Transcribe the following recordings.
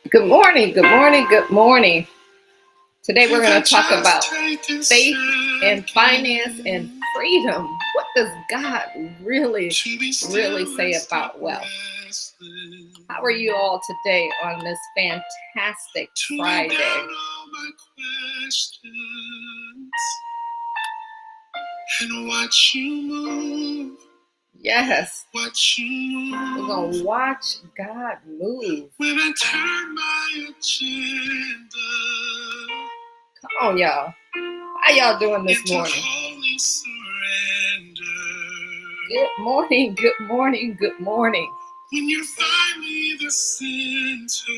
Good morning, good morning, good morning. Today we're going to talk about faith and finance and freedom. What does God really say about wealth? How are you all today on this fantastic Friday? And watch you move. Yes. Watch you move. We're going to watch God move. When I turn my agenda. Come on, y'all. How y'all doing this morning? Good morning, good morning, good morning. When you find me the center.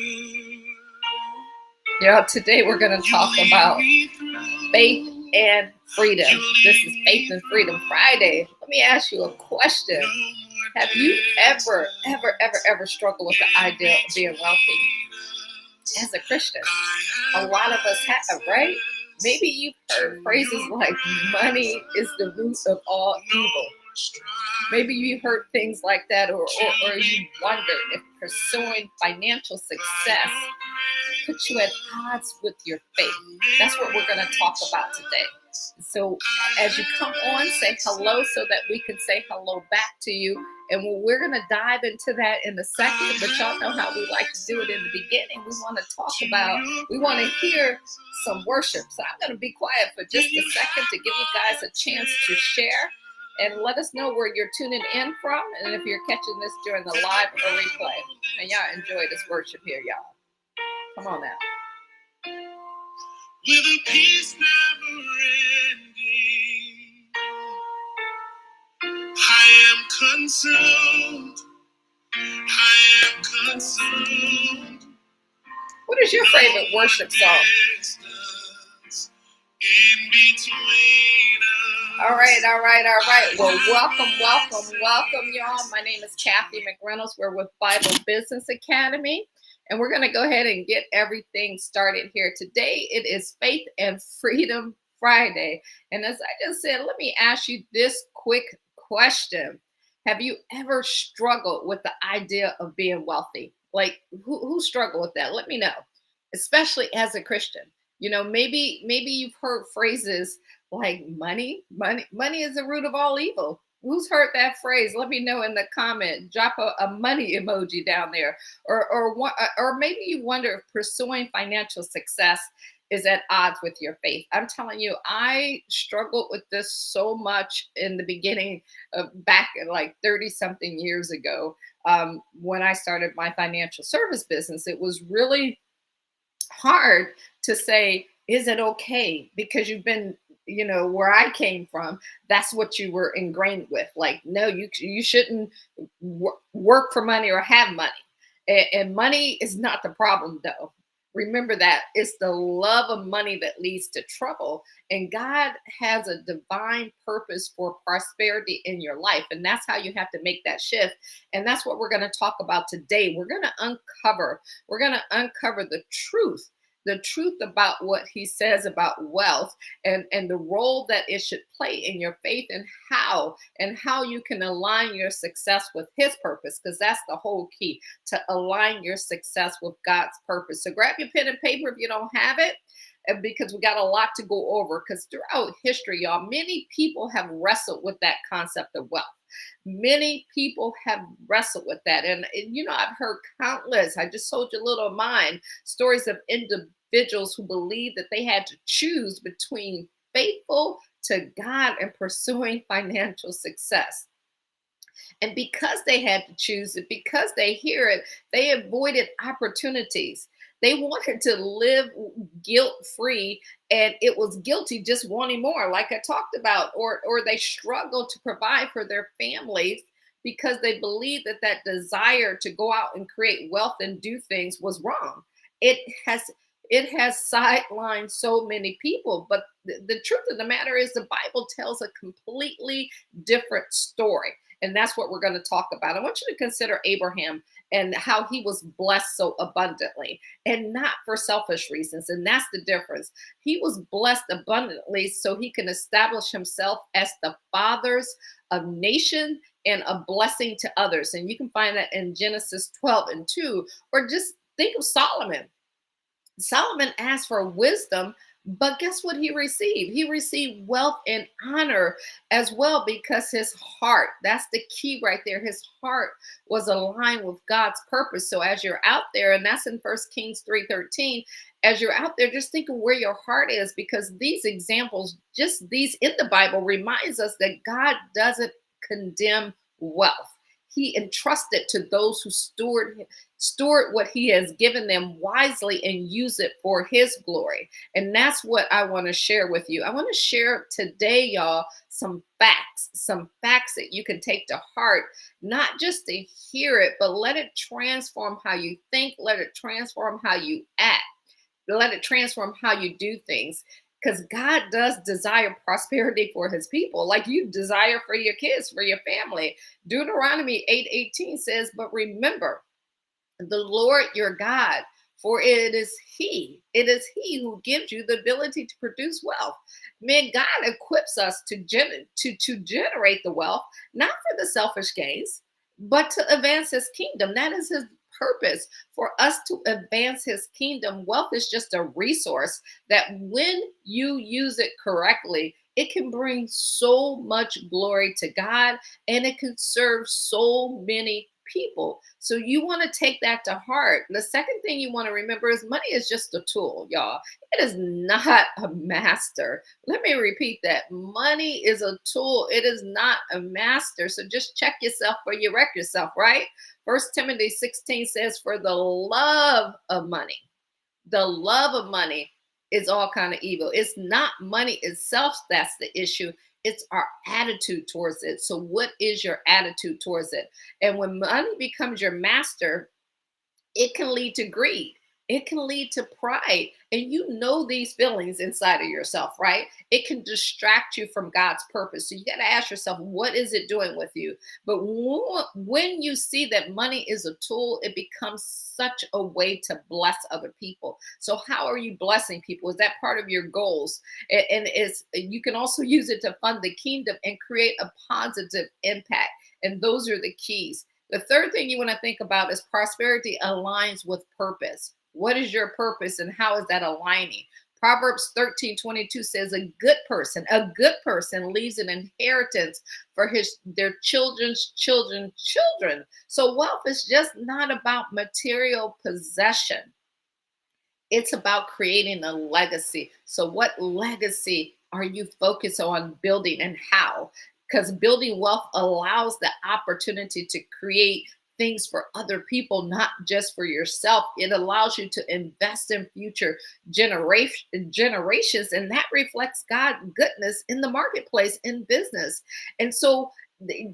Yeah, today we're going to talk about faith and freedom. This is Faith and Freedom Friday. Let me ask you a question. Have you ever struggled with the idea of being wealthy as a Christian? A lot of us have, right? Maybe you've heard phrases like money is the root of all evil. Maybe you heard things like that, or you wondered if pursuing financial success puts you at odds with your faith. That's what we're going to talk about today. So as you come on, say hello so that we can say hello back to you. And we're going to dive into that in a second, but y'all know how we like to do it in the beginning. We want to hear some worship. So I'm going to be quiet for just a second to give you guys a chance to share and let us know where you're tuning in from and if you're catching this during the live or replay. And y'all enjoy this worship here, y'all. Come on now. With a peace never ending, I am consumed. What is your favorite worship song? All right. Well, welcome, y'all. My name is Cathy McReynolds. We're with Bible Business Academy, and we're going to go ahead and get everything started here. Today, it is Faith and Freedom Friday. And as I just said, let me ask you this quick question. Have you ever struggled with the idea of being wealthy? Like, who struggled with that? Let me know, especially as a Christian. You know, maybe you've heard phrases like money is the root of all evil. Who's heard that phrase? Let me know in the comment. Drop a money emoji down there. Or maybe you wonder if pursuing financial success is at odds with your faith. I'm telling you, I struggled with this so much in the beginning, back like 30 something years ago, when I started my financial service business. It was really hard to say, is it okay? Because you've been, where I came from, that's what you were ingrained with. Like, no, you shouldn't work for money or have money. And money is not the problem, though. Remember that it's the love of money that leads to trouble. And God has a divine purpose for prosperity in your life. And that's how you have to make that shift. And that's what we're going to talk about today. We're going to uncover the truth about what he says about wealth and the role that it should play in your faith, and how you can align your success with his purpose, because that's the whole key, to align your success with God's purpose. So grab your pen and paper if you don't have it, because we got a lot to go over, because throughout history, y'all, many people have wrestled with that concept of wealth. Many people have wrestled with that. And I've heard countless, I just told you a little of mine, stories of individuals who believed that they had to choose between faithful to God and pursuing financial success. And because they had to choose it, because they hear it, they avoided opportunities. They wanted to live guilt-free, and it was guilty just wanting more, like I talked about, or they struggled to provide for their families because they believed that desire to go out and create wealth and do things was wrong. It has sidelined so many people, but the truth of the matter is the Bible tells a completely different story. And that's what we're going to talk about. I want you to consider Abraham and how he was blessed so abundantly, and not for selfish reasons. And that's the difference. He was blessed abundantly so he can establish himself as the fathers of nations and a blessing to others. And you can find that in Genesis 12:2. Or just think of Solomon. Solomon asked for wisdom, but guess what he received? He received wealth and honor as well, because his heart, that's the key right there. His heart was aligned with God's purpose. So as you're out there, and that's in 1 Kings 3:13, as you're out there, just think of where your heart is, because these examples, just these in the Bible, reminds us that God doesn't condemn wealth. He entrusted to those who steward what he has given them wisely and use it for his glory. And that's what I want to share with you. I want to share today, y'all, some facts that you can take to heart, not just to hear it, but let it transform how you think, let it transform how you act, let it transform how you do things. Because God does desire prosperity for his people, like you desire for your kids, for your family. Deuteronomy 8:18 says, but remember the Lord your God, for it is he who gives you the ability to produce wealth. Man, God equips us to generate the wealth, not for the selfish gains, but to advance his kingdom. That is his purpose, for us to advance his kingdom. Wealth is just a resource that when you use it correctly, it can bring so much glory to God, and it can serve so many people. So you want to take that to heart. The second thing you want to remember is money is just a tool, y'all. It is not a master. Let me repeat that. Money is a tool. It is not a master. So just check yourself before you wreck yourself, right? 1 Timothy 16 says, for the love of money is all kind of evil. It's not money itself that's the issue. It's our attitude towards it. So what is your attitude towards it? And when money becomes your master, it can lead to greed. It can lead to pride. And you know these feelings inside of yourself, right? It can distract you from God's purpose. So you got to ask yourself, what is it doing with you? But when you see that money is a tool, it becomes such a way to bless other people. So how are you blessing people? Is that part of your goals? And you can also use it to fund the kingdom and create a positive impact. And those are the keys. The third thing you want to think about is prosperity aligns with purpose. What is your purpose and how is that aligning? Proverbs 13:22 says a good person leaves an inheritance for their children's children. So wealth is just not about material possession. It's about creating a legacy. So what legacy are you focused on building, and how? Because building wealth allows the opportunity to create things for other people, not just for yourself. It allows you to invest in future generations, and that reflects God's goodness in the marketplace, in business. And so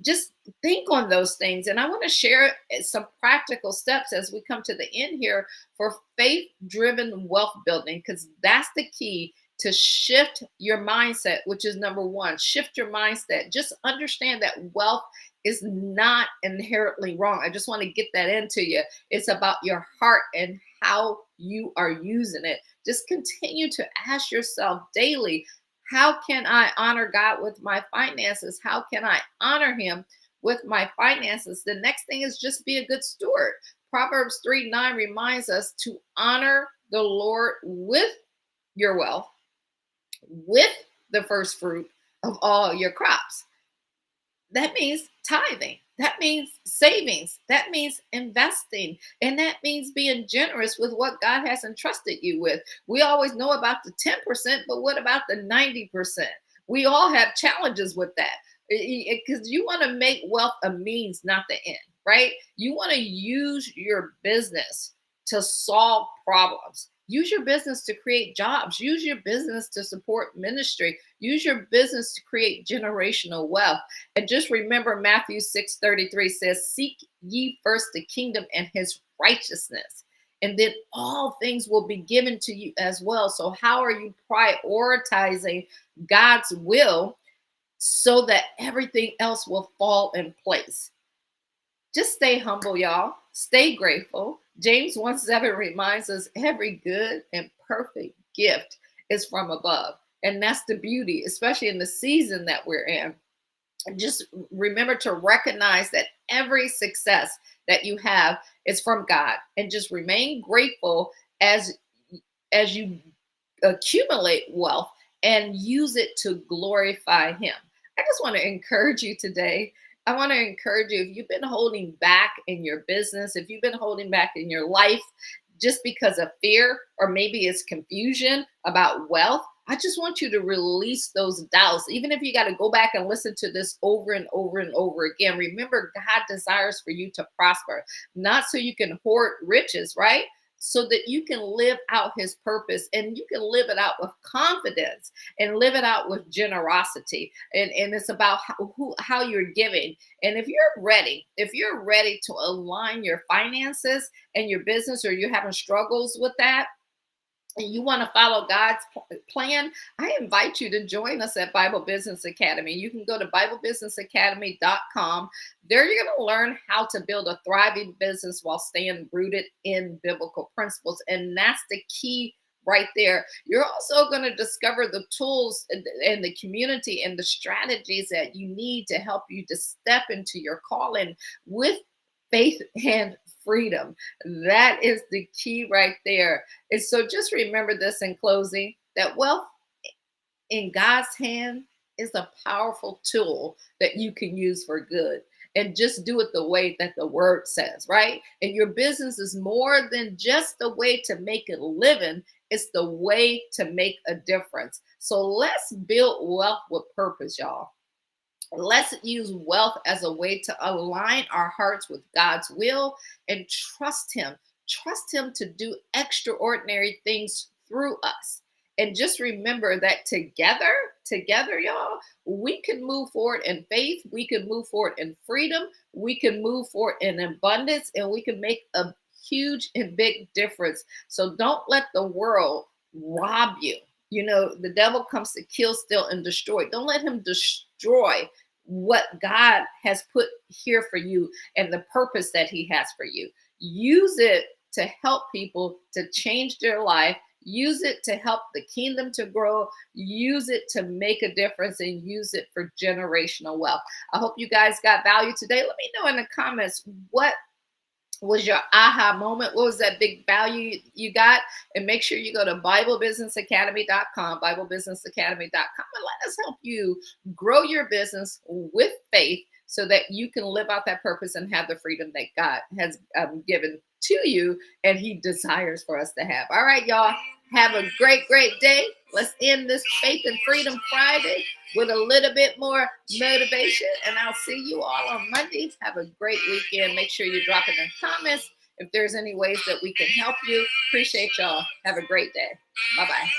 just think on those things. And I want to share some practical steps as we come to the end here for faith-driven wealth building, because that's the key to shift your mindset, which is number one. Shift your mindset. Just understand that wealth is not inherently wrong. I just want to get that into you. It's about your heart and how you are using it. Just continue to ask yourself daily, how can I honor God with my finances? How can I honor him with my finances? The next thing is just be a good steward. Proverbs 3:9 reminds us to honor the Lord with your wealth, with the first fruit of all your crops. That means tithing. That means savings. That means investing. And that means being generous with what God has entrusted you with. We always know about the 10%, but what about the 90%? We all have challenges with that, because you want to make wealth a means, not the end, right? You want to use your business to solve problems. Use your business to create jobs. Use your business to support ministry. Use your business to create generational wealth. And just remember, Matthew 6:33 says, seek ye first the kingdom and his righteousness, and then all things will be given to you as well. So how are you prioritizing God's will so that everything else will fall in place? Just stay humble, y'all. Stay grateful. James 1:7 reminds us every good and perfect gift is from above. And that's the beauty, especially in the season that we're in. just remember to recognize that every success that you have is from God, and just remain grateful as you accumulate wealth and use it to glorify him. I just want to encourage you today. I want to encourage you, if you've been holding back in your business, if you've been holding back in your life just because of fear, or maybe it's confusion about wealth, I just want you to release those doubts. Even if you got to go back and listen to this over and over and over again, remember God desires for you to prosper, not so you can hoard riches, right? So that you can live out his purpose, and you can live it out with confidence and live it out with generosity. And it's about how you're giving. And if you're ready to align your finances and your business, or you're having struggles with that, and you want to follow God's plan, I invite you to join us at Bible Business Academy. You can go to BibleBusinessAcademy.com. There you're going to learn how to build a thriving business while staying rooted in biblical principles. And that's the key right there. You're also going to discover the tools and the community and the strategies that you need to help you to step into your calling with faith and freedom. That is the key right there. And so just remember this in closing, that wealth in God's hand is a powerful tool that you can use for good. And just do it the way that the word says, right? And your business is more than just the way to make a living, it's the way to make a difference. So let's build wealth with purpose, y'all. Let's use wealth as a way to align our hearts with God's will and trust him. Trust him to do extraordinary things through us. And just remember that together, y'all, we can move forward in faith. We can move forward in freedom. We can move forward in abundance, and we can make a huge and big difference. So don't let the world rob you. You know, the devil comes to kill, steal, and destroy. Don't let him destroy what God has put here for you and the purpose that he has for you. Use it to help people to change their life. Use it to help the kingdom to grow. Use it to make a difference, and use it for generational wealth. I hope you guys got value today. Let me know in the comments, what was your aha moment? What was that big value you got? And make sure you go to BibleBusinessAcademy.com, BibleBusinessAcademy.com, and let us help you grow your business with faith so that you can live out that purpose and have the freedom that God has given to you and he desires for us to have. All right, y'all. Have a great, great day. Let's end this Faith and Freedom Friday with a little bit more motivation. And I'll see you all on Monday. Have a great weekend. Make sure you drop it in the comments if there's any ways that we can help you. Appreciate y'all. Have a great day. Bye-bye.